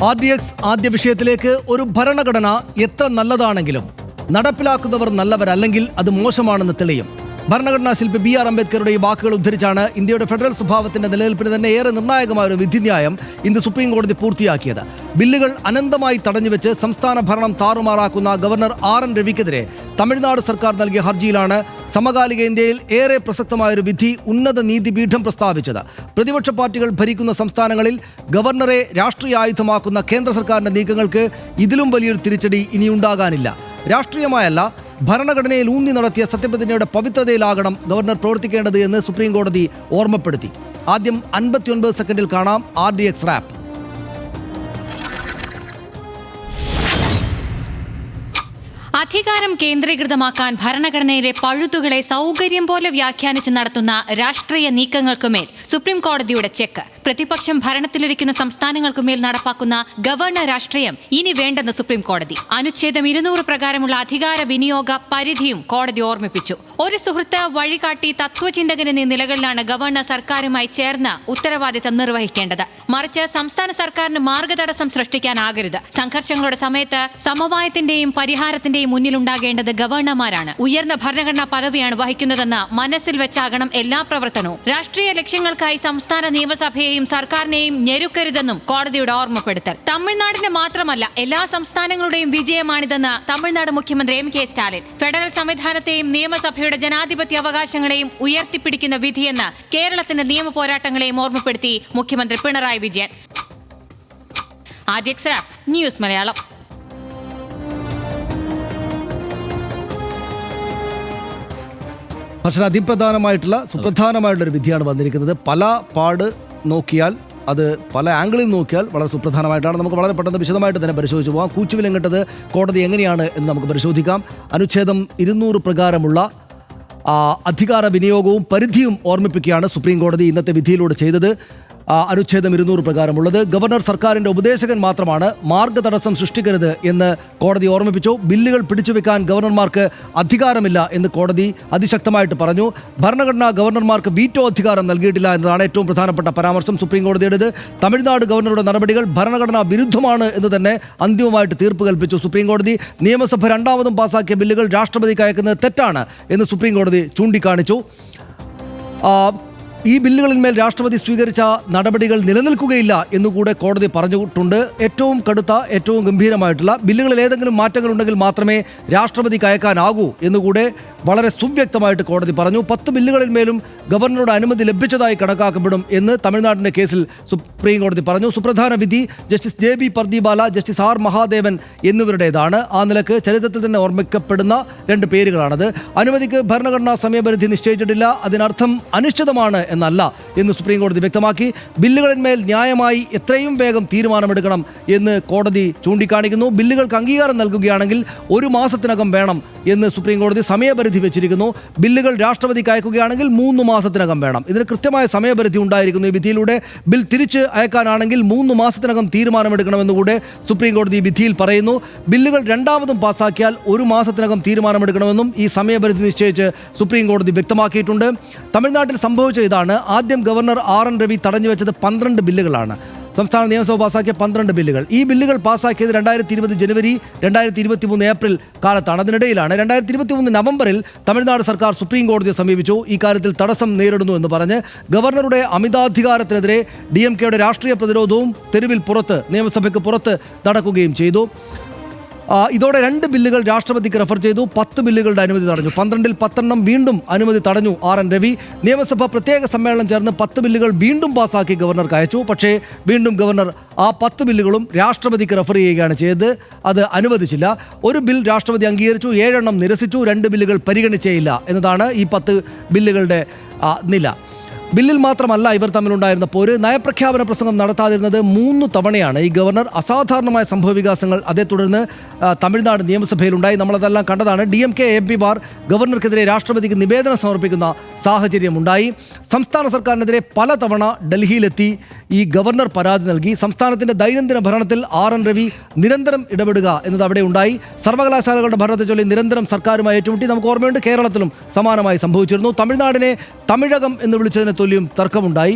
RDX ആദ്യ വിഷയത്തിലേക്ക്. ഒരു ഭരണഘടന എത്ര നല്ലതാണെങ്കിലും നടപ്പിലാക്കുന്നവർ നല്ലവരല്ലെങ്കിൽ അത് മോശമാണെന്ന് തെളിയും. ഭരണഘടനാ ശില്പി BR അംബേദ്കറുടെ ഈ വാക്കുകൾ ഉദ്ധരിച്ചാണ് ഇന്ത്യയുടെ ഫെഡറൽ സ്വഭാവത്തിന്റെ നിലനിൽപ്പിന് തന്നെ ഏറെ നിർണായകമായ ഒരു വിധിന്യായം ഇന്ന് സുപ്രീം കോടതി പൂർത്തിയാക്കിയത്. ബില്ലുകൾ അനന്തമായി തടഞ്ഞുവെച്ച് സംസ്ഥാന ഭരണം താറുമാറാക്കുന്ന ഗവർണർ RN രവിക്കെതിരെ തമിഴ്നാട് സർക്കാർ നൽകിയ ഹർജിയിലാണ് സമകാലിക ഇന്ത്യയിൽ ഏറെ പ്രസക്തമായൊരു വിധി ഉന്നത നീതിപീഠം പ്രസ്താവിച്ചത്. പ്രതിപക്ഷ പാർട്ടികൾ ഭരിക്കുന്ന സംസ്ഥാനങ്ങളിൽ ഗവർണറെ രാഷ്ട്രീയ ആയുധമാക്കുന്ന കേന്ദ്ര സർക്കാരിന്റെ നീക്കങ്ങൾക്ക് ഇതിലും വലിയൊരു തിരിച്ചടി ഇനിയുണ്ടാകാനില്ല. രാഷ്ട്രീയമായല്ല, ഭരണഘടനയിൽ ഊന്നി നടത്തിയ സത്യപ്രതിജ്ഞയുടെ പവിത്രതയിലാകണം ഗവർണർ പ്രവർത്തിക്കേണ്ടത് എന്ന് സുപ്രീം കോടതി ഓർമ്മപ്പെടുത്തി. ആദ്യം 59 സെക്കൻഡിൽ കാണാം RDX റാപ്പ്. അധികാരം കേന്ദ്രീകൃതമാക്കാൻ ഭരണഘടനയിലെ പഴുതുകളെ സൗകര്യം പോലെ വ്യാഖ്യാനിച്ച് നടത്തുന്ന രാഷ്ട്രീയ നീക്കങ്ങൾക്കുമേൽ സുപ്രീം കോടതിയുടെ ചെക്ക്. പ്രതിപക്ഷം ഭരണത്തിലിരിക്കുന്ന സംസ്ഥാനങ്ങൾക്കുമേൽ നടപ്പാക്കുന്ന ഗവർണർ രാഷ്ട്രീയം ഇനി വേണ്ടെന്ന് സുപ്രീം കോടതി. അനുച്ഛേദം 200 പ്രകാരമുള്ള അധികാര വിനിയോഗ പരിധിയും കോടതി ഓർമ്മിപ്പിച്ചു. ഒരു സുഹൃത്ത് വഴികാട്ടി തത്വചിന്തകൻ എന്നീ നിലകളിലാണ് ഗവർണർ സർക്കാരുമായി ചേർന്ന് ഉത്തരവാദിത്തം നിർവഹിക്കേണ്ടത്. മറിച്ച് സംസ്ഥാന സർക്കാരിന് മാർഗതടസ്സം സൃഷ്ടിക്കാനാകരുത്. സംഘർഷങ്ങളുടെ സമയത്ത് സമവായത്തിന്റെയും പരിഹാരത്തിന്റെയും മുന്നിലുണ്ടാകേണ്ടത് ഗവർണർമാരാണ്. ഉയർന്ന ഭരണഘടനാ പദവിയാണ് വഹിക്കുന്നതെന്ന് മനസ്സിൽ വെച്ചാകണം എല്ലാ പ്രവർത്തനവും. രാഷ്ട്രീയ ലക്ഷ്യങ്ങൾക്കായി സംസ്ഥാന നിയമസഭയെയും സർക്കാരിനെയും ഞെരുക്കരുതെന്നും കോടതിയുടെ ഓർമ്മപ്പെടുത്തൽ. തമിഴ്നാടിന് മാത്രമല്ല, എല്ലാ സംസ്ഥാനങ്ങളുടെയും വിജയമാണിതെന്ന് തമിഴ്നാട് മുഖ്യമന്ത്രി MK സ്റ്റാലിൻ. ഫെഡറൽ സംവിധാനത്തെയും നിയമസഭയുടെ ജനാധിപത്യ അവകാശങ്ങളെയും ഉയർത്തിപ്പിടിക്കുന്ന വിധിയെന്ന് കേരളത്തിന്റെ നിയമ പോരാട്ടങ്ങളെയും ഓർമ്മപ്പെടുത്തി മുഖ്യമന്ത്രി Pinarayi Vijayan. RDX rap news Malayalam. പക്ഷേ അതിപ്രധാനമായിട്ടുള്ള സുപ്രധാനമായിട്ടുള്ളൊരു വിധിയാണ് വന്നിരിക്കുന്നത്. പല പാട് നോക്കിയാൽ, അത് പല ആംഗിളിൽ നോക്കിയാൽ വളരെ സുപ്രധാനമായിട്ടാണ്. നമുക്ക് വളരെ പെട്ടെന്ന് വിശദമായിട്ട് തന്നെ പരിശോധിച്ച് പോകാം. കൂച്ചുവിലങ്ങട്ടത് കോടതി എങ്ങനെയാണ് എന്ന് നമുക്ക് പരിശോധിക്കാം. അനുച്ഛേദം 200 പ്രകാരമുള്ള അധികാര വിനിയോഗവും പരിധിയും ഓർമ്മിപ്പിക്കുകയാണ് സുപ്രീം കോടതി ഇന്നത്തെ വിധിയിലൂടെ ചെയ്തത്. അനുച്ഛേദം 200 പ്രകാരമുള്ളത് ഗവർണർ സർക്കാരിൻ്റെ ഉപദേശകൻ മാത്രമാണ്, മാർഗതടസ്സം സൃഷ്ടിക്കരുത് എന്ന് കോടതി ഓർമ്മിപ്പിച്ചു. ബില്ലുകൾ പിടിച്ചുവെക്കാൻ ഗവർണർമാർക്ക് അധികാരമില്ല എന്ന് കോടതി അതിശക്തമായിട്ട് പറഞ്ഞു. ഭരണഘടന ഗവർണർമാർക്ക് വീറ്റോ അധികാരം നൽകിയിട്ടില്ല എന്നതാണ് ഏറ്റവും പ്രധാനപ്പെട്ട പരാമർശം സുപ്രീം കോടതിയുടേത്. തമിഴ്നാട് ഗവർണറുടെ നടപടികൾ ഭരണഘടനാ വിരുദ്ധമാണ് എന്ന് തന്നെ അന്തിമമായിട്ട് തീർപ്പ് കൽപ്പിച്ചു സുപ്രീം കോടതി. നിയമസഭ രണ്ടാമതും പാസാക്കിയ ബില്ലുകൾ രാഷ്ട്രപതിക്ക് അയക്കുന്നത് തെറ്റാണ് എന്ന് സുപ്രീം കോടതി ചൂണ്ടിക്കാണിച്ചു. ഈ ബില്ലുകളിന്മേൽ രാഷ്ട്രപതി സ്വീകരിച്ച നടപടികൾ നിലനിൽക്കുകയില്ല എന്നുകൂടെ കോടതി പറഞ്ഞിട്ടുണ്ട്. ഏറ്റവും കടുത്ത, ഏറ്റവും ഗംഭീരമായിട്ടുള്ള ബില്ലുകളിൽ ഏതെങ്കിലും മാറ്റങ്ങൾ ഉണ്ടെങ്കിൽ മാത്രമേ രാഷ്ട്രപതിക്ക് അയക്കാനാകൂ എന്നുകൂടെ വളരെ സുവ്യക്തമായിട്ട് കോടതി പറഞ്ഞു. 10 ബില്ലുകളിന്മേലും ഗവർണറുടെ അനുമതി ലഭിച്ചതായി കണക്കാക്കപ്പെടും എന്ന് തമിഴ്നാടിൻ്റെ കേസിൽ സുപ്രീം കോടതി പറഞ്ഞു. സുപ്രധാന വിധി justice JB Pardiwala, justice R Mahadevan എന്നിവരുടേതാണ്. ആ നിലക്ക് ചരിത്രത്തിൽ തന്നെ ഓർമ്മിക്കപ്പെടുന്ന 2 പേരുകളാണത്. അനുമതിക്ക് ഭരണഘടനാ സമയപരിധി നിശ്ചയിച്ചിട്ടില്ല, അതിനർത്ഥം അനിശ്ചിതമാണ് എന്നല്ല എന്ന് സുപ്രീം കോടതി വ്യക്തമാക്കി. ബില്ലുകളിന്മേൽ ന്യായമായി എത്രയും വേഗം തീരുമാനമെടുക്കണം എന്ന് കോടതി ചൂണ്ടിക്കാണിക്കുന്നു. ബില്ലുകൾക്ക് അംഗീകാരം നൽകുകയാണെങ്കിൽ 1 മാസത്തിനകം വേണം എന്ന് സുപ്രീം കോടതി സമയപരിധി വെച്ചിരിക്കുന്നു. ബില്ലുകൾ രാഷ്ട്രപതിക്ക് അയക്കുകയാണെങ്കിൽ 3 മാസത്തിനകം വേണം. ഇതിന് കൃത്യമായ സമയപരിധി ഉണ്ടായിരിക്കുന്നു. ഈ വിധിയിലൂടെ ബിൽ തിരിച്ച് അയക്കാനാണെങ്കിൽ 3 മാസത്തിനകം തീരുമാനമെടുക്കണമെന്നുകൂടെ സുപ്രീം കോടതി വിധിയിൽ പറയുന്നു. ബില്ലുകൾ രണ്ടാമതും പാസാക്കിയാൽ 1 മാസത്തിനകം തീരുമാനമെടുക്കണമെന്നും ഈ സമയപരിധി നിശ്ചയിച്ച് സുപ്രീം കോടതി വ്യക്തമാക്കിയിട്ടുണ്ട്. തമിഴ്നാട്ടിൽ സംഭവിച്ച ഇതാണ്. ആദ്യം ഗവർണർ RN രവി തടഞ്ഞുവെച്ചത് 12 ബില്ലുകളാണ്. സംസ്ഥാന നിയമസഭ പാസാക്കിയ 12 ബില്ലുകൾ. ഈ ബില്ലുകൾ പാസാക്കിയത് 2020 ജനുവരി 2023 ഏപ്രിൽ കാലത്താണ്. അതിനിടയിലാണ് 2023 നവംബറിൽ തമിഴ്നാട് സർക്കാർ സുപ്രീം കോടതിയെ സമീപിച്ചു. ഈ കാര്യത്തിൽ തടസ്സം നേരിടുന്നു എന്ന് പറഞ്ഞ് ഗവർണറുടെ അമിതാധികാരത്തിനെതിരെ DMKയുടെ രാഷ്ട്രീയ പ്രതിരോധവും തെരുവിൽ പുറത്ത്, നിയമസഭയ്ക്ക് പുറത്ത് നടക്കുകയും ചെയ്തു. ഇതോടെ 2 ബില്ലുകൾ രാഷ്ട്രപതിക്ക് റെഫർ ചെയ്തു. 10 ബില്ലുകളുടെ അനുമതി തടഞ്ഞു. 12ൽ 10 വീണ്ടും അനുമതി തടഞ്ഞു RN രവി. നിയമസഭ പ്രത്യേക സമ്മേളനം ചേർന്ന് 10 ബില്ലുകൾ വീണ്ടും പാസാക്കി ഗവർണർക്ക് അയച്ചു. പക്ഷേ വീണ്ടും ഗവർണർ ആ 10 ബില്ലുകളും രാഷ്ട്രപതിക്ക് റെഫർ ചെയ്യുകയാണ് ചെയ്തത്. അത് അനുവദിച്ചില്ല. ഒരു ബിൽ രാഷ്ട്രപതി അംഗീകരിച്ചു, 7 നിരസിച്ചു, 2 ബില്ലുകൾ പരിഗണിച്ചേയില്ല എന്നതാണ് ഈ 10 ബില്ലുകളുടെ നില. ബില്ലിൽ മാത്രമല്ല ഇവർ തമ്മിലുണ്ടായിരുന്ന പോര്. നയപ്രഖ്യാപന പ്രസംഗം നടത്താതിരുന്നത് 3 തവണയാണ് ഈ ഗവർണർ. അസാധാരണമായ സംഭവവികാസങ്ങൾ അതേ തുടർന്ന് തമിഴ്നാട് നിയമസഭയിലുണ്ടായി. നമ്മളതെല്ലാം കണ്ടതാണ്. DMK MP ഗവർണർക്കെതിരെ രാഷ്ട്രപതിക്ക് നിവേദനം സമർപ്പിക്കുന്ന സാഹചര്യമുണ്ടായി. സംസ്ഥാന സർക്കാരിനെതിരെ പലതവണ ഡൽഹിയിലെത്തി ഈ ഗവർണർ പരാതി നൽകി. സംസ്ഥാനത്തിൻ്റെ ദൈനംദിന ഭരണത്തിൽ RN രവി നിരന്തരം ഇടപെടുക എന്നത് അവിടെ ഉണ്ടായി. സർവകലാശാലകളുടെ ഭരണത്തെ ചൊല്ലി നിരന്തരം സർക്കാരുമായി ഏറ്റുമുട്ടി. നമുക്ക് ഓർമ്മയുണ്ട്, കേരളത്തിലും സമാനമായി സംഭവിച്ചിരുന്നു. തമിഴ്നാടിനെ തമിഴകം എന്ന് വിളിച്ചതിനെ തൊല്ലിയും തർക്കമുണ്ടായി.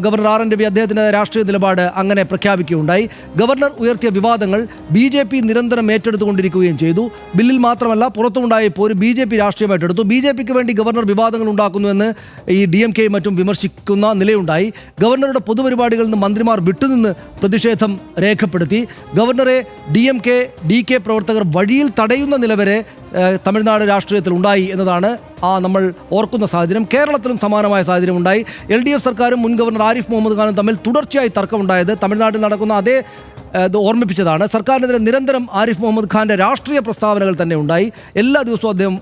ഗവർണർ ആർ എൻ രവി അദ്ദേഹത്തിൻ്റെ രാഷ്ട്രീയ നിലപാട് അങ്ങനെ പ്രഖ്യാപിക്കുകയുണ്ടായി. ഗവർണർ ഉയർത്തിയ വിവാദങ്ങൾ BJP നിരന്തരം ഏറ്റെടുത്തുകൊണ്ടിരിക്കുകയും ചെയ്തു. ബില്ലിൽ മാത്രമല്ല പുറത്തുണ്ടായ ഇപ്പോൾ ഒരു BJP രാഷ്ട്രീയമായിട്ട് എടുത്തു. BJPക്ക് വേണ്ടി ഗവർണർ വിവാദങ്ങൾ ഉണ്ടാക്കുന്നുവെന്ന് ഈ DMK മറ്റും വിമർശിക്കുന്ന നിലയുണ്ടായി. ഗവർണറുടെ പൊതുപരിപാടികളിൽ നിന്ന് മന്ത്രിമാർ വിട്ടുനിന്ന് പ്രതിഷേധം രേഖപ്പെടുത്തി. ഗവർണറെ DMK DK പ്രവർത്തകർ വഴിയിൽ തടയുന്ന നില വരെ തമിഴ്നാട് രാഷ്ട്രീയത്തിൽ ഉണ്ടായി എന്നതാണ് നമ്മൾ ഓർക്കുന്ന സാഹചര്യം. കേരളത്തിലും സമാനമായ സാഹചര്യം ഉണ്ടായി. LDF സർക്കാരും മുൻ ഗവർണർ ആരിഫ് മുഹമ്മദ് ഖാനും തമ്മിൽ തുടർച്ചയായി തർക്കമുണ്ടായത് തമിഴ്നാട്ടിൽ നടക്കുന്ന അതേ ഓർമ്മിപ്പിച്ചതാണ്. സർക്കാരിനെതിരെ നിരന്തരം ആരിഫ് മുഹമ്മദ് ഖാൻ്റെ രാഷ്ട്രീയ പ്രസ്താവനകൾ തന്നെ ഉണ്ടായി. എല്ലാ ദിവസവും അദ്ദേഹം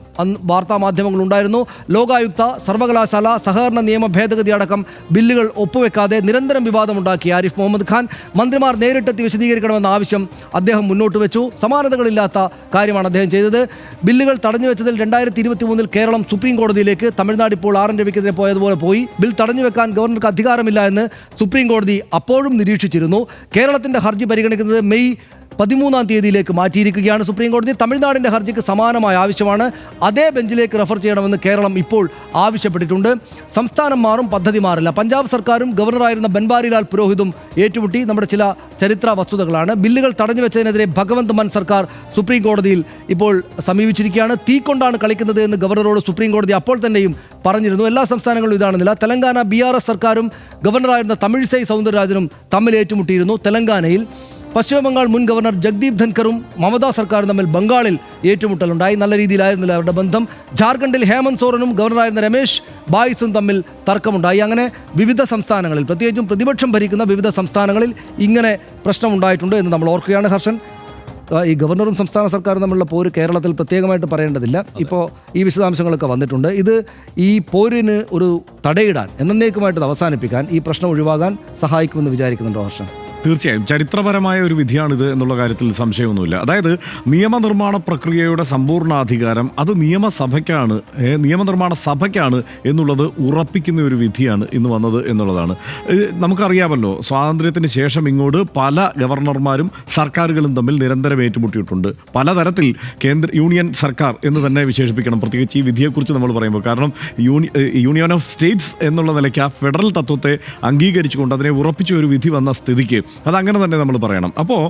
വാർത്താമാധ്യമങ്ങളുണ്ടായിരുന്നു. ലോകായുക്ത, സർവകലാശാല, സഹകരണ നിയമ ഭേദഗതി അടക്കം ബില്ലുകൾ ഒപ്പുവെക്കാതെ നിരന്തരം വിവാദമുണ്ടാക്കി ആരിഫ് മുഹമ്മദ് ഖാൻ. മന്ത്രിമാർ നേരിട്ടെത്തി വിശദീകരിക്കണമെന്ന ആവശ്യം അദ്ദേഹം മുന്നോട്ട് വെച്ചു. സമാനതകളില്ലാത്ത കാര്യമാണ് അദ്ദേഹം ചെയ്തത്. ബില്ലുകൾ തടഞ്ഞുവെച്ചതിൽ 2023 കേരളം സുപ്രീം കോടതിയിലേക്ക്, തമിഴ്നാട് ഇപ്പോൾ ആർ എൻ രവിക്കെതിരെ പോയതുപോലെ പോയി. ബിൽ തടഞ്ഞുവെക്കാൻ ഗവർണർക്ക് അധികാരമില്ല എന്ന് സുപ്രീം കോടതി അപ്പോഴും നിരീക്ഷിച്ചിരുന്നു. കേരളത്തിൻ്റെ ഹർജി പരിഗണിക്കുന്നത് മെയ് 13-ാം തീയതിയിലേക്ക് മാറ്റിയിരിക്കുകയാണ് സുപ്രീം കോടതി. തമിഴ്നാടിൻ്റെ ഹർജിക്ക് സമാനമായ ആവശ്യമാണ്. അതേ ബെഞ്ചിലേക്ക് റെഫർ ചെയ്യണമെന്ന് കേരളം ഇപ്പോൾ ആവശ്യപ്പെട്ടിട്ടുണ്ട്. സംസ്ഥാനം മാറും, പദ്ധതി മാറില്ല. പഞ്ചാബ് സർക്കാരും ഗവർണറായിരുന്ന ബൻവാരിലാൽ പുരോഹിതും ഏറ്റുമുട്ടി. നമ്മുടെ ചില ചരിത്ര വസ്തുതകളാണ്. ബില്ലുകൾ തടഞ്ഞുവെച്ചതിനെതിരെ ഭഗവന്ത് മാൻ സർക്കാർ സുപ്രീം കോടതിയിൽ ഇപ്പോൾ സമീപിച്ചിരിക്കുകയാണ്. തീ കൊണ്ടാണ് കളിക്കുന്നത് എന്ന് ഗവർണറോട് സുപ്രീം കോടതി അപ്പോൾ തന്നെയും പറഞ്ഞിരുന്നു. എല്ലാ സംസ്ഥാനങ്ങളിലും ഇതാണെന്നില്ല. തെലങ്കാന BRS സർക്കാരും ഗവർണറായിരുന്ന തമിഴിസൈ സൗന്ദരരാജനും തമ്മിൽ ഏറ്റുമുട്ടിയിരുന്നു തെലങ്കാനയിൽ. പശ്ചിമബംഗാൾ മുൻ ഗവർണർ ജഗ്ദീപ് ധൻഖറും മമതാ സർക്കാരും തമ്മിൽ ബംഗാളിൽ ഏറ്റുമുട്ടലുണ്ടായി. നല്ല രീതിയിലായിരുന്നില്ല അവരുടെ ബന്ധം. ജാർഖണ്ഡിൽ ഹേമന്ത് സോറനും ഗവർണറായിരുന്ന രമേശ് ബായിസും തമ്മിൽ തർക്കമുണ്ടായി. അങ്ങനെ വിവിധ സംസ്ഥാനങ്ങളിൽ, പ്രത്യേകിച്ചും പ്രതിപക്ഷം ഭരിക്കുന്ന വിവിധ സംസ്ഥാനങ്ങളിൽ ഇങ്ങനെ പ്രശ്നമുണ്ടായിട്ടുണ്ട് എന്ന് നമ്മൾ ഓർക്കുകയാണ്. ഹർഷൻ, ഈ ഗവർണറും സംസ്ഥാന സർക്കാരും തമ്മിലുള്ള പോര് കേരളത്തിൽ പ്രത്യേകമായിട്ട് പറയേണ്ടതില്ല. ഇപ്പോൾ ഈ വിശദാംശങ്ങളൊക്കെ വന്നിട്ടുണ്ട്. ഇത് ഈ പോരിന് ഒരു തടയിടാൻ, എന്നേക്കുമായിട്ട് അവസാനിപ്പിക്കാൻ, ഈ പ്രശ്നം ഒഴിവാകാൻ സഹായിക്കുമെന്ന് വിചാരിക്കുന്നുണ്ടോ ഹർഷൻ? തീർച്ചയായും ചരിത്രപരമായ ഒരു വിധിയാണിത് എന്നുള്ള കാര്യത്തിൽ സംശയമൊന്നുമില്ല. അതായത് നിയമനിർമ്മാണ പ്രക്രിയയുടെ സമ്പൂർണ്ണാധികാരം അത് നിയമസഭയ്ക്കാണ്, നിയമനിർമ്മാണ സഭയ്ക്കാണ് എന്നുള്ളത് ഉറപ്പിക്കുന്ന ഒരു വിധിയാണ് ഇന്ന് വന്നത് എന്നുള്ളതാണ്. നമുക്കറിയാമല്ലോ, സ്വാതന്ത്ര്യത്തിന് ശേഷം ഇങ്ങോട്ട് പല ഗവർണർമാരും സർക്കാരുകളും തമ്മിൽ നിരന്തരം ഏറ്റുമുട്ടിയിട്ടുണ്ട്. പലതരത്തിൽ യൂണിയൻ സർക്കാർ എന്ന് തന്നെ വിശേഷിപ്പിക്കണം, പ്രത്യേകിച്ച് ഈ വിധിയെക്കുറിച്ച് നമ്മൾ പറയുമ്പോൾ. കാരണം യൂണിയൻ ഓഫ് സ്റ്റേറ്റ്സ് എന്നുള്ള നിലയ്ക്ക് ആ ഫെഡറൽ തത്വത്തെ അംഗീകരിച്ചുകൊണ്ട് അതിനെ ഉറപ്പിച്ച ഒരു വിധി വന്ന സ്ഥിതിക്ക് അതങ്ങനെ തന്നെ നമ്മൾ പറയണം. അപ്പോൾ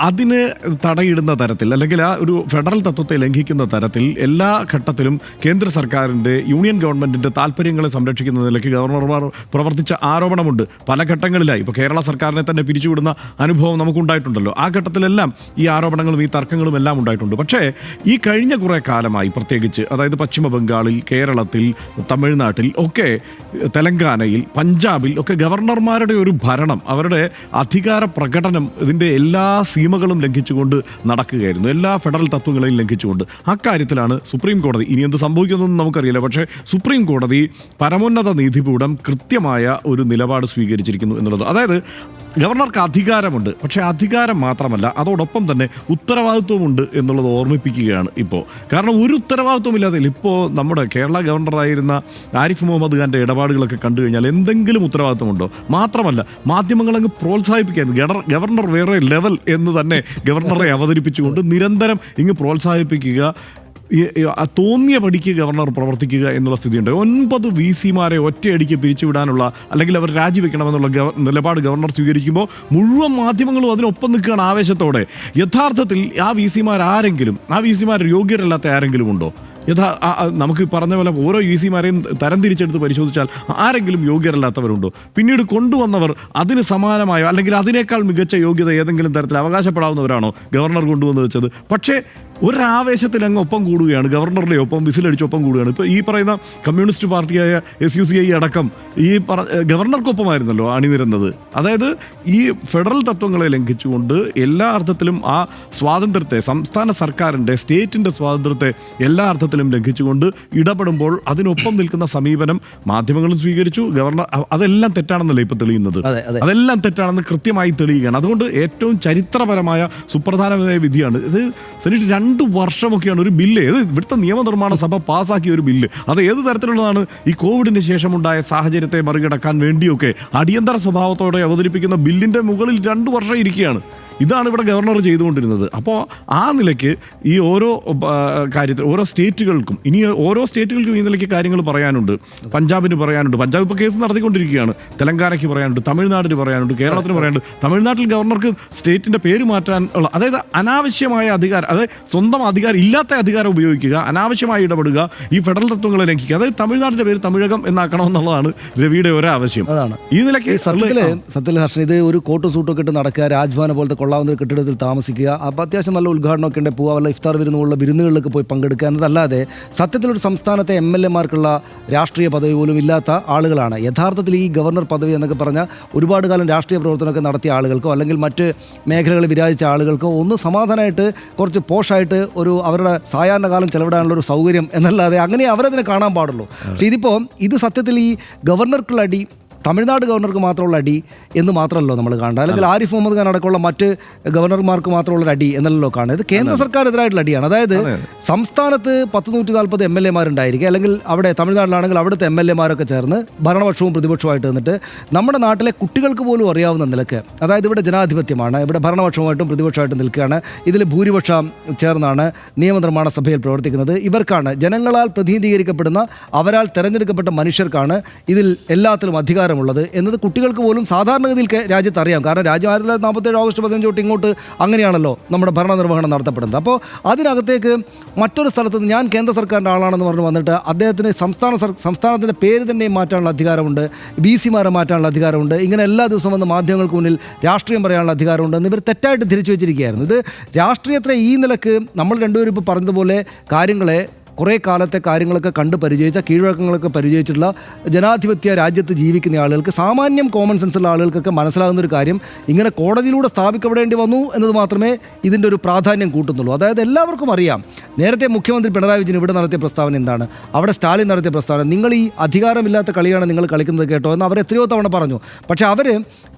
അതിന് തടയിടുന്ന തരത്തിൽ, അല്ലെങ്കിൽ ആ ഒരു ഫെഡറൽ തത്വത്തെ ലംഘിക്കുന്ന തരത്തിൽ എല്ലാ ഘട്ടത്തിലും കേന്ദ്ര സർക്കാരിൻ്റെ, യൂണിയൻ ഗവൺമെൻറ്റിൻ്റെ താല്പര്യങ്ങളെ സംരക്ഷിക്കുന്ന നിലയ്ക്ക് ഗവർണർമാർ പ്രവർത്തിച്ച ആരോപണമുണ്ട് പല ഘട്ടങ്ങളിലായി. ഇപ്പോൾ കേരള സർക്കാരിനെ തന്നെ പിരിച്ചുവിടുന്ന അനുഭവം നമുക്കുണ്ടായിട്ടുണ്ടല്ലോ. ആ ഘട്ടത്തിലെല്ലാം ഈ ആരോപണങ്ങളും ഈ തർക്കങ്ങളും എല്ലാം ഉണ്ടായിട്ടുണ്ട്. പക്ഷേ ഈ കഴിഞ്ഞ കുറേ കാലമായി, പ്രത്യേകിച്ച് അതായത് പശ്ചിമ ബംഗാളിൽ, കേരളത്തിൽ, തമിഴ്നാട്ടിൽ ഒക്കെ, തെലങ്കാനയിൽ, പഞ്ചാബിൽ ഒക്കെ ഗവർണർമാരുടെ ഒരു ഭരണം, അവരുടെ അധികാര പ്രകടനം ഇതിൻ്റെ എല്ലാ സീമകളും ലംഘിച്ചുകൊണ്ട് നടക്കുകയായിരുന്നു, എല്ലാ ഫെഡറൽ തത്വങ്ങളെയും ലംഘിച്ചുകൊണ്ട്. അക്കാര്യത്തിലാണ് സുപ്രീം കോടതി, ഇനി എന്ത് സംഭവിക്കുന്നതെന്ന് നമുക്കറിയില്ല, പക്ഷേ സുപ്രീം കോടതി പരമോന്നത നീതിപീഠം കൃത്യമായ ഒരു നിലപാട് സ്വീകരിച്ചിരിക്കുന്നു എന്നുള്ളത്. അതായത് ഗവർണർക്ക് അധികാരമുണ്ട്, പക്ഷേ അധികാരം മാത്രമല്ല, അതോടൊപ്പം തന്നെ ഉത്തരവാദിത്വമുണ്ട് എന്നുള്ളത് ഓർമ്മിപ്പിക്കുകയാണ് ഇപ്പോൾ. കാരണം ഒരു ഉത്തരവാദിത്വമില്ലാതെ ഇപ്പോൾ നമ്മുടെ കേരള ഗവർണറായിരുന്ന ആരിഫ് മുഹമ്മദ് ഖാൻ്റെ ഇടപാടുകളൊക്കെ കണ്ടു കഴിഞ്ഞാൽ എന്തെങ്കിലും ഉത്തരവാദിത്വമുണ്ടോ? മാത്രമല്ല, മാധ്യമങ്ങളങ്ങ് പ്രോത്സാഹിപ്പിക്കുകയായിരുന്നു. ഗവർണർ വേറെ ലെവൽ എന്ന് തന്നെ ഗവർണറെ അവതരിപ്പിച്ചുകൊണ്ട് നിരന്തരം ഇങ്ങ് പ്രോത്സാഹിപ്പിക്കുക, തോന്നിയ പടിക്ക് ഗവർണർ പ്രവർത്തിക്കുക എന്നുള്ള സ്ഥിതിയുണ്ട്. 9 VC-മാരെ ഒറ്റയടിക്ക് പിരിച്ചുവിടാനുള്ള, അല്ലെങ്കിൽ അവർ രാജിവെക്കണമെന്നുള്ള നിലപാട് ഗവർണർ സ്വീകരിക്കുമ്പോൾ മുഴുവൻ മാധ്യമങ്ങളും അതിനൊപ്പം നിൽക്കുകയാണ് ആവേശത്തോടെ. യഥാർത്ഥത്തിൽ ആ VC-മാർ യോഗ്യരല്ലാത്ത ആരെങ്കിലും ഉണ്ടോ? നമുക്ക് പറഞ്ഞ പോലെ ഓരോ VC-മാരെയും തരം തിരിച്ചെടുത്ത് പരിശോധിച്ചാൽ ആരെങ്കിലും യോഗ്യരല്ലാത്തവരുണ്ടോ? പിന്നീട് കൊണ്ടുവന്നവർ അതിന് സമാനമായോ അല്ലെങ്കിൽ അതിനേക്കാൾ മികച്ച യോഗ്യത ഏതെങ്കിലും തരത്തിൽ അവകാശപ്പെടാവുന്നവരാണോ ഗവർണർ കൊണ്ടുവന്ന് വെച്ചത്? പക്ഷേ ഒരാവേശത്തിൽ അങ്ങ് ഒപ്പം കൂടുകയാണ്, ഗവർണറുടെ ഒപ്പം വിസിലടിച്ചൊപ്പം കൂടുകയാണ്. ഇപ്പോൾ ഈ പറയുന്ന കമ്മ്യൂണിസ്റ്റ് പാർട്ടിയായ SUCI അടക്കം ഈ ഗവർണർക്കൊപ്പമായിരുന്നല്ലോ അണിനിരുന്നത്. അതായത് ഈ ഫെഡറൽ തത്വങ്ങളെ ലംഘിച്ചുകൊണ്ട് എല്ലാ അർത്ഥത്തിലും ആ സ്വാതന്ത്ര്യത്തെ, സംസ്ഥാന സർക്കാരിൻ്റെ, സ്റ്റേറ്റിൻ്റെ സ്വാതന്ത്ര്യത്തെ എല്ലാ അർത്ഥത്തിലും ലംഘിച്ചുകൊണ്ട് ഇടപെടുമ്പോൾ അതിനൊപ്പം നിൽക്കുന്ന സമീപനം മാധ്യമങ്ങളും സ്വീകരിച്ചു. ഗവർണർ അതെല്ലാം തെറ്റാണെന്നല്ലേ ഇപ്പോൾ തെളിയുന്നത്? അതെല്ലാം തെറ്റാണെന്ന് കൃത്യമായി തെളിയുകയാണ്. അതുകൊണ്ട് ഏറ്റവും ചരിത്രപരമായ സുപ്രധാനമായ വിധിയാണ് ഇത്. സെനറ്റ് 2 വർഷമൊക്കെയാണ് ഒരു ബില്ല്, ഇവിടുത്തെ നിയമനിർമ്മാണ സഭ പാസ്സാക്കിയ ഒരു ബില്ല്, അത് ഏത് തരത്തിലുള്ളതാണ്? ഈ കോവിഡിന് ശേഷമുണ്ടായ സാഹചര്യത്തെ മറികടക്കാൻ വേണ്ടിയൊക്കെ അടിയന്തര സ്വഭാവത്തോടെ അവതരിപ്പിക്കുന്ന ബില്ലിൻ്റെ മുകളിൽ 2 വർഷം ഇരിക്കുകയാണ്. ഇതാണ് ഇവിടെ ഗവർണർ ചെയ്തുകൊണ്ടിരുന്നത്. അപ്പോൾ ആ നിലയ്ക്ക് ഈ ഓരോ കാര്യത്തിൽ ഓരോ സ്റ്റേറ്റുകൾക്കും ഇനി ഓരോ സ്റ്റേറ്റുകൾക്കും ഈ നിലയ്ക്ക് കാര്യങ്ങൾ പറയാനുണ്ട്. പഞ്ചാബിന് പറയാനുണ്ട്, പഞ്ചാബ് ഇപ്പോൾ കേസ് നടത്തിക്കൊണ്ടിരിക്കുകയാണ്. തെലങ്കാനയ്ക്ക് പറയാനുണ്ട്, തമിഴ്നാടിന് പറയാനുണ്ട്, കേരളത്തിന് പറയാനുണ്ട്. തമിഴ്നാട്ടിൽ ഗവർണർക്ക് സ്റ്റേറ്റിൻ്റെ പേര് മാറ്റാൻ ഉള്ള, അതായത് അനാവശ്യമായ അധികാരം, അതായത് സ്വന്തം അധികാരം ഇല്ലാത്ത അധികാരം ഉപയോഗിക്കുക, അനാവശ്യമായി ഇടപെടുക, ഈ ഫെഡറൽ തത്വങ്ങളെ ലംഘിക്കുക. അതായത് തമിഴ്നാടിൻ്റെ പേര് തമിഴകം എന്നാക്കണമെന്നുള്ളതാണ് രവിയുടെ ഒരാവശ്യം. അതാണ് ഈ നിലയ്ക്ക് സത്യത്തിൽ ഹർഷൻ, ഇത് ഒരു കോട്ടും സൂട്ടൊക്കെ ഇട്ട് നടക്കുക, രാജ്ഭവനെ പോലത്തെ കൊള്ളാവുന്ന ഒരു കെട്ടിടത്തിൽ താമസിക്കുക, അപ്പോൾ അത്യാവശ്യം നല്ല ഉദ്ഘാടനമൊക്കെ ഉണ്ട്, പോവുക, വല്ല ഇഫ്താർ വിരുന്നുള്ള വിരുന്നുകളിലൊക്കെ പോയി പങ്കെടുക്കുക എന്നതല്ലാതെ സത്യത്തിലൊരു സംസ്ഥാനത്തെ MLA-മാർക്കുള്ള രാഷ്ട്രീയ പദവി പോലും ഇല്ലാത്ത ആളുകളാണ് യഥാർത്ഥത്തിൽ ഈ ഗവർണർ പദവി എന്നൊക്കെ പറഞ്ഞാൽ. ഒരുപാട് കാലം രാഷ്ട്രീയ പ്രവർത്തനമൊക്കെ നടത്തിയ ആളുകൾക്കോ അല്ലെങ്കിൽ മറ്റ് മേഖലകളിൽ വിരാജിച്ച ആളുകൾക്കോ ഒന്ന് സമാധാനമായിട്ട് കുറച്ച് പോഷായിട്ട് ഒരു അവരുടെ സായാഹ്ന കാലം ചെലവിടാനുള്ള ഒരു സൗകര്യം എന്നല്ലാതെ അങ്ങനെ അവരതിനെ കാണാൻ പാടുള്ളൂ. പക്ഷേ ഇതിപ്പോൾ ഇത് സത്യത്തിൽ ഈ ഗവർണർക്കുള്ള അടി തമിഴ്നാട് ഗവർണർക്ക് മാത്രമുള്ള അടി എന്ന് മാത്രമല്ലോ നമ്മൾ കാണുന്നത്, അല്ലെങ്കിൽ ആരിഫ് മുഹമ്മദ് ഖാൻ അടക്കമുള്ള മറ്റ് ഗവർണർമാർക്ക് മാത്രമുള്ള അടി എന്നല്ലോ കാണുന്നത്. ഇത് കേന്ദ്ര സർക്കാരിനെതിരായിട്ടുള്ള അടിയാണ്. അതായത് സംസ്ഥാനത്ത് 140 MLA-മാരുണ്ടായിരിക്കും, അല്ലെങ്കിൽ അവിടെ തമിഴ്നാട്ടിലാണെങ്കിൽ അവിടുത്തെ MLA-മാരൊക്കെ ചേർന്ന് ഭരണപക്ഷവും പ്രതിപക്ഷവുമായിട്ട് നിന്നിട്ട് നമ്മുടെ നാട്ടിലെ കുട്ടികൾക്ക് പോലും അറിയാവുന്ന നിലക്ക്, അതായത് ഇവിടെ ജനാധിപത്യമാണ്, ഇവിടെ ഭരണപക്ഷവുമായിട്ടും പ്രതിപക്ഷമായിട്ടും നിൽക്കുകയാണ്, ഇതിൽ ഭൂരിപക്ഷം ചേർന്നാണ് നിയമനിർമ്മാണ സഭയിൽ പ്രവർത്തിക്കുന്നത്, ഇവർക്കാണ് ജനങ്ങളാൽ പ്രതിനിധീകരിക്കപ്പെടുന്ന അവരാൽ തെരഞ്ഞെടുക്കപ്പെട്ട മനുഷ്യർക്കാണ് ഇതിൽ എല്ലാത്തിലും അധികാരം ഉള്ളത് എന്നത് കുട്ടികൾക്ക് പോലും സാധാരണഗതിയിൽ രാജ്യത്ത് അറിയാം. കാരണം രാജ്യം 1947 ഓഗസ്റ്റ് 15 തൊട്ട് ഇങ്ങോട്ട് അങ്ങനെയാണല്ലോ നമ്മുടെ ഭരണനിർവഹണം നടത്തപ്പെടുന്നത്. അപ്പോൾ അതിനകത്തേക്ക് മറ്റൊരു സ്ഥലത്ത് ഞാൻ കേന്ദ്ര സർക്കാരിൻ്റെ ആളാണെന്ന് പറഞ്ഞ് വന്നിട്ട് അദ്ദേഹത്തിന് സംസ്ഥാനത്തിൻ്റെ പേര് തന്നെ മാറ്റാനുള്ള അധികാരമുണ്ട്, BC-മാരെ മാറ്റാനുള്ള അധികാരമുണ്ട്, ഇങ്ങനെ എല്ലാ ദിവസവും വന്ന് മാധ്യമങ്ങൾക്ക് മുന്നിൽ രാഷ്ട്രീയം പറയാനുള്ള അധികാരമുണ്ട് എന്ന് ഇവർ തെറ്റായിട്ട് തിരിച്ചു വെച്ചിരിക്കുകയായിരുന്നു. ഇത് രാഷ്ട്രീയത്തിലെ ഈ നിലക്ക് നമ്മൾ രണ്ടുപേരും ഇപ്പോൾ പറഞ്ഞതുപോലെ കാര്യങ്ങളെ കുറേ കാലത്തെ കാര്യങ്ങളൊക്കെ കണ്ട് പരിചയിച്ച, കീഴ്വഴക്കങ്ങളൊക്കെ പരിചയിച്ചിട്ടുള്ള ജനാധിപത്യ രാജ്യത്ത് ജീവിക്കുന്ന ആളുകൾക്ക്, സാമാന്യം കോമൺ സെൻസുള്ള ആളുകൾക്കൊക്കെ മനസ്സിലാകുന്ന ഒരു കാര്യം, ഇങ്ങനെ കോടതിയിലൂടെ സ്ഥാപിക്കപ്പെടേണ്ടി വന്നു എന്നത് മാത്രമേ ഇതിൻ്റെ ഒരു പ്രാധാന്യം കൂട്ടുന്നുള്ളൂ. അതായത് എല്ലാവർക്കും അറിയാം, നേരത്തെ മുഖ്യമന്ത്രി പിണറായി വിജയൻ ഇവിടെ നടത്തിയ പ്രസ്താവന എന്താണ്, അവിടെ സ്റ്റാലിൻ നടത്തിയ പ്രസ്താവന, നിങ്ങൾ ഈ അധികാരമില്ലാത്ത കളിയാണ് നിങ്ങൾ കളിക്കുന്നത് കേട്ടോ എന്ന് അവർ എത്രയോ തവണ പറഞ്ഞു. പക്ഷേ അവർ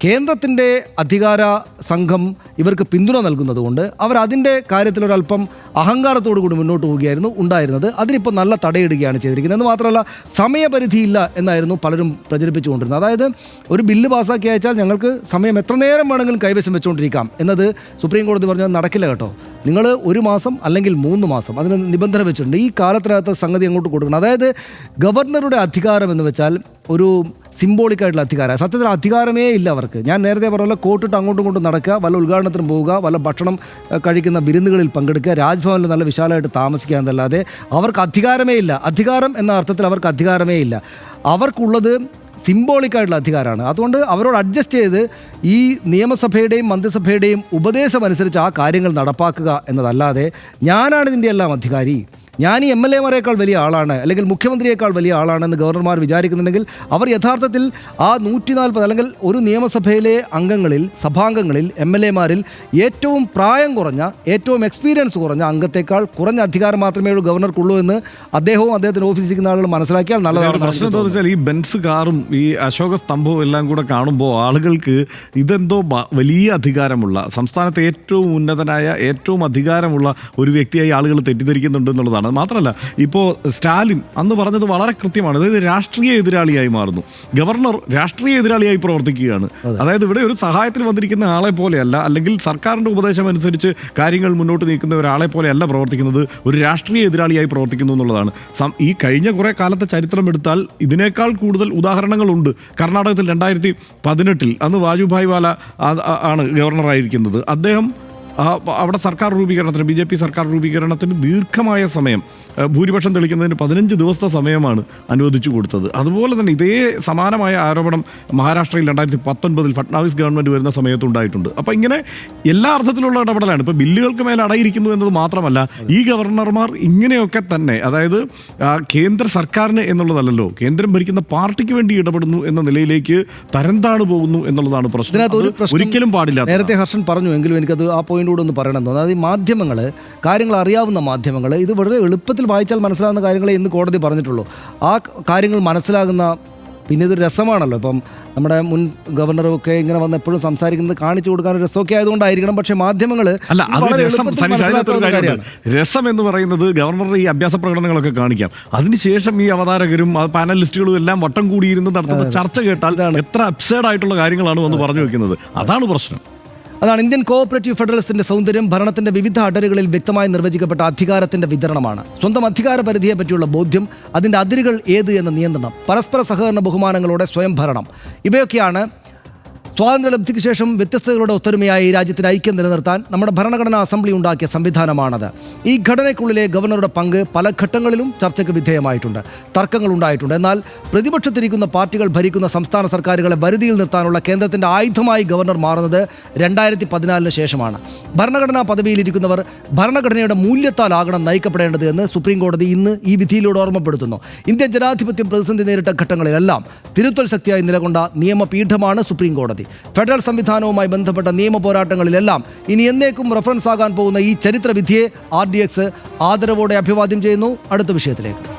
കേന്ദ്രത്തിൻ്റെ അധികാര സംഘം ഇവർക്ക് പിന്തുണ നൽകുന്നതുകൊണ്ട് അവർ അതിൻ്റെ കാര്യത്തിലൊരല്പം അഹങ്കാരത്തോടു കൂടി മുന്നോട്ട് പോവുകയായിരുന്നു ഉണ്ടായിരുന്നത്. അതിനിപ്പോൾ നല്ല തടയിടുകയാണ് ചെയ്തിരിക്കുന്നത്. എന്ന് മാത്രമല്ല സമയപരിധിയില്ല എന്നായിരുന്നു പലരും പ്രചരിപ്പിച്ചുകൊണ്ടിരുന്നത്. അതായത് ഒരു ബില്ല് പാസ്സാക്കി അയച്ചാൽ ഞങ്ങൾക്ക് സമയം എത്ര നേരം വേണമെങ്കിലും കൈവശം വെച്ചുകൊണ്ടിരിക്കാം എന്നത് സുപ്രീം കോടതി പറഞ്ഞാൽ നടക്കില്ല കേട്ടോ. നിങ്ങൾ 1 മാസം അല്ലെങ്കിൽ 3 മാസം അതിന് നിബന്ധന വെച്ചിട്ടുണ്ട്. ഈ കാലത്തിനകത്ത് സംഗതി അങ്ങോട്ട് കൊടുക്കണം. അതായത് ഗവർണറുടെ അധികാരം എന്ന് വെച്ചാൽ ഒരു സിംബോളിക്കായിട്ടുള്ള അധികാരം, സത്യത്തിൽ അധികാരമേ ഇല്ല അവർക്ക്. ഞാൻ നേരത്തെ പറഞ്ഞ കോട്ടിട്ട് അങ്ങോട്ടും ഇങ്ങോട്ടും നടക്കുക, വല്ല ഉദ്ഘാടനത്തിന് പോവുക, വല്ല ഭക്ഷണം കഴിക്കുന്ന വിരുന്നുകളിൽ പങ്കെടുക്കുക, രാജ്ഭവനിൽ നല്ല വിശാലമായിട്ട് താമസിക്കുക എന്നല്ലാതെ അവർക്ക് അധികാരമേ ഇല്ല. അധികാരം എന്ന അർത്ഥത്തിൽ അവർക്ക് അധികാരമേ ഇല്ല. അവർക്കുള്ളത് സിംബോളിക്കായിട്ടുള്ള അധികാരമാണ്. അതുകൊണ്ട് അവരോട് അഡ്ജസ്റ്റ് ചെയ്ത് ഈ നിയമസഭയുടെയും മന്ത്രിസഭയുടെയും ഉപദേശം അനുസരിച്ച് ആ കാര്യങ്ങൾ നടപ്പാക്കുക എന്നതല്ലാതെ ഞാനാണ് ഇതിൻ്റെ എല്ലാം അധികാരി, ഞാൻ ഈ MLA-മാരേക്കാൾ വലിയ ആളാണ് അല്ലെങ്കിൽ മുഖ്യമന്ത്രിയേക്കാൾ വലിയ ആളാണെന്ന് ഗവർണർമാർ വിചാരിക്കുന്നുണ്ടെങ്കിൽ അവർ യഥാർത്ഥത്തിൽ ആ 140 അല്ലെങ്കിൽ ഒരു നിയമസഭയിലെ അംഗങ്ങളിൽ, സഭാംഗങ്ങളിൽ, MLA-മാരിൽ ഏറ്റവും പ്രായം കുറഞ്ഞ, ഏറ്റവും എക്സ്പീരിയൻസ് കുറഞ്ഞ അംഗത്തേക്കാൾ കുറഞ്ഞ അധികാരം മാത്രമേ ഉള്ളൂ ഗവർണർക്കുള്ളൂ എന്ന് അദ്ദേഹവും അദ്ദേഹത്തിൻ്റെ ഓഫീസിലിരിക്കുന്ന ആളുകൾ മനസ്സിലാക്കിയാൽ നല്ലതാണ്. പ്രശ്നം എന്താണെന്ന് വെച്ചാൽ ഈ ബെൻസ് കാറും ഈ അശോക സ്തംഭവും എല്ലാം കൂടെ കാണുമ്പോൾ ആളുകൾക്ക് ഇതെന്തോ വലിയ അധികാരമുള്ള, സംസ്ഥാനത്തെ ഏറ്റവും ഉന്നതനായ, ഏറ്റവും അധികാരമുള്ള ഒരു വ്യക്തിയായി ആളുകൾ തെറ്റിദ്ധരിക്കുന്നുണ്ട് എന്നുള്ളതാണ്. മാത്രമല്ല ഇപ്പോൾ സ്റ്റാലിൻ അന്ന് പറഞ്ഞത് വളരെ കൃത്യമാണ്. അതായത് രാഷ്ട്രീയ എതിരാളിയായി മാറുന്നു. ഗവർണർ രാഷ്ട്രീയ എതിരാളിയായി പ്രവർത്തിക്കുകയാണ്. അതായത് ഇവിടെ ഒരു സഹായത്തിന് വന്നിരിക്കുന്ന ആളെ പോലെയല്ല, അല്ലെങ്കിൽ സർക്കാരിൻ്റെ ഉപദേശം അനുസരിച്ച് കാര്യങ്ങൾ മുന്നോട്ട് നീക്കുന്ന ഒരാളെ പോലെയല്ല പ്രവർത്തിക്കുന്നത്, ഒരു രാഷ്ട്രീയ എതിരാളിയായി പ്രവർത്തിക്കുന്നു എന്നുള്ളതാണ്. ഈ കഴിഞ്ഞ കുറേ കാലത്തെ ചരിത്രം എടുത്താൽ ഇതിനേക്കാൾ കൂടുതൽ ഉദാഹരണങ്ങളുണ്ട്. കർണാടകത്തിൽ 2018 അന്ന് വാജുഭായ് വാല ആണ് ഗവർണറായിരിക്കുന്നത്. അദ്ദേഹം അവിടെ സർക്കാർ രൂപീകരണത്തിന്, BJP സർക്കാർ രൂപീകരണത്തിന് ദീർഘമായ സമയം, ഭൂരിപക്ഷം തെളിക്കുന്നതിന് 15 ദിവസത്തെ സമയമാണ് അനുവദിച്ചു കൊടുത്തത്. അതുപോലെ തന്നെ ഇതേ സമാനമായ ആരോപണം മഹാരാഷ്ട്രയിൽ 2019 ഫട്നാവിസ് ഗവൺമെൻറ് വരുന്ന സമയത്തുണ്ടായിട്ടുണ്ട്. അപ്പോൾ ഇങ്ങനെ എല്ലാ അർത്ഥത്തിലുള്ള ഇടപെടലാണ്. ഇപ്പോൾ ബില്ലുകൾക്ക് മേലെ അടയിരിക്കുന്നു എന്നത് മാത്രമല്ല, ഈ ഗവർണർമാർ ഇങ്ങനെയൊക്കെ തന്നെ, അതായത് കേന്ദ്ര സർക്കാരിന് എന്നുള്ളതല്ലല്ലോ, കേന്ദ്രം ഭരിക്കുന്ന പാർട്ടിക്ക് വേണ്ടി ഇടപെടുന്നു എന്ന നിലയിലേക്ക് തരംതാണു പോകുന്നു എന്നുള്ളതാണ് പ്രശ്നം. ഒരിക്കലും പാടില്ല. നേരത്തെ ഹർഷൻ പറഞ്ഞു എങ്കിലും എനിക്കത് ആ പോയിന്റ് കൂടെ ഒന്ന് പറയണം. അതായത് ഈ മാധ്യമങ്ങൾ, കാര്യങ്ങൾ അറിയാവുന്ന മാധ്യമങ്ങൾ, ഇത് വളരെ എളുപ്പത്തിൽ വായിച്ചാൽ മനസ്സിലാകുന്ന കാര്യങ്ങളെ ഇന്ന് കോടതി പറഞ്ഞിട്ടുള്ളൂ. ആ കാര്യങ്ങൾ മനസ്സിലാകുന്ന, പിന്നെ ഇതൊരു രസമാണല്ലോ. ഇപ്പം നമ്മുടെ മുൻ ഗവർണറൊക്കെ ഇങ്ങനെ വന്ന് എപ്പോഴും സംസാരിക്കുന്നത് കാണിച്ചു കൊടുക്കാൻ ഒരു രസമൊക്കെ ആയതുകൊണ്ടായിരിക്കണം. പക്ഷേ മാധ്യമങ്ങൾ രസം എന്ന് പറയുന്നത് ഗവർണറുടെ ഈ അഭ്യാസ പ്രകടനങ്ങളൊക്കെ കാണിക്കാം. അതിനുശേഷം ഈ അവതാരകരും പാനലിസ്റ്റുകളും എല്ലാം വട്ടം കൂടിയിരുന്ന് നടത്തുന്ന ചർച്ച കേട്ടാൽ എത്ര അബ്സേർഡ് ആയിട്ടുള്ള കാര്യങ്ങളാണ് വന്ന് പറഞ്ഞു വെക്കുന്നത്. അതാണ് പ്രശ്നം. അതാണ് ഇന്ത്യൻ കോഓപ്പറേറ്റീവ് ഫെഡറലിസത്തിന്റെ സൗന്ദര്യം. ഭരണത്തിന്റെ വിവിധ അടരുകളിൽ വ്യക്തമായി നിർവചിക്കപ്പെട്ട അധികാരത്തിന്റെ വിതരണമാണ്. സ്വന്തം അധികാര പരിധിയെ പറ്റിയുള്ള ബോധ്യം, അതിന്റെ അതിരുകൾ ഏത് എന്ന നിയന്ത്രണം, പരസ്പര സഹകരണ ബഹുമാനങ്ങളോടെ സ്വയം ഭരണം, ഇവയൊക്കെയാണ് സ്വാതന്ത്ര്യലബ്ധിക്ക് ശേഷം വ്യത്യസ്തതകളുടെ ഒത്തൊരുമയായി ഈ രാജ്യത്തിന് ഐക്യം നിലനിർത്താൻ നമ്മുടെ ഭരണഘടനാ അസംബ്ലി ഉണ്ടാക്കിയ സംവിധാനമാണത്. ഈ ഘടനയ്ക്കുള്ളിലെ ഗവർണറുടെ പങ്ക് പല ഘട്ടങ്ങളിലും ചർച്ചയ്ക്ക് വിധേയമായിട്ടുണ്ട്, തർക്കങ്ങൾ ഉണ്ടായിട്ടുണ്ട്. എന്നാൽ പ്രതിപക്ഷത്തിരിക്കുന്ന പാർട്ടികൾ ഭരിക്കുന്ന സംസ്ഥാന സർക്കാരുകളെ വരുതിയിൽ നിർത്താനുള്ള കേന്ദ്രത്തിന്റെ ആയുധമായി ഗവർണർ മാറുന്നത് 2014 ശേഷമാണ്. ഭരണഘടനാ പദവിയിലിരിക്കുന്നവർ ഭരണഘടനയുടെ മൂല്യത്താലാകണം നയിക്കപ്പെടേണ്ടത് എന്ന് സുപ്രീം കോടതി ഇന്ന് ഈ വിധിയിലൂടെ ഓർമ്മപ്പെടുത്തുന്നു. ഇന്ത്യൻ ജനാധിപത്യം പ്രതിസന്ധി നേരിട്ട ഘട്ടങ്ങളിലെല്ലാം തിരുത്തൽ ശക്തിയായി നിലകൊണ്ട നിയമപീഠമാണ് സുപ്രീം കോടതി. ഫെഡറൽ സംവിധാനവുമായി ബന്ധപ്പെട്ട നിയമ പോരാട്ടങ്ങളിലെല്ലാം ഇനി എന്നേക്കും റഫറൻസ് ആകാൻ പോകുന്ന ഈ ചരിത്ര വിധിയെ RDX ആദരവോടെ അഭിവാദ്യം ചെയ്യുന്നു. അടുത്ത വിഷയത്തിലേക്ക്.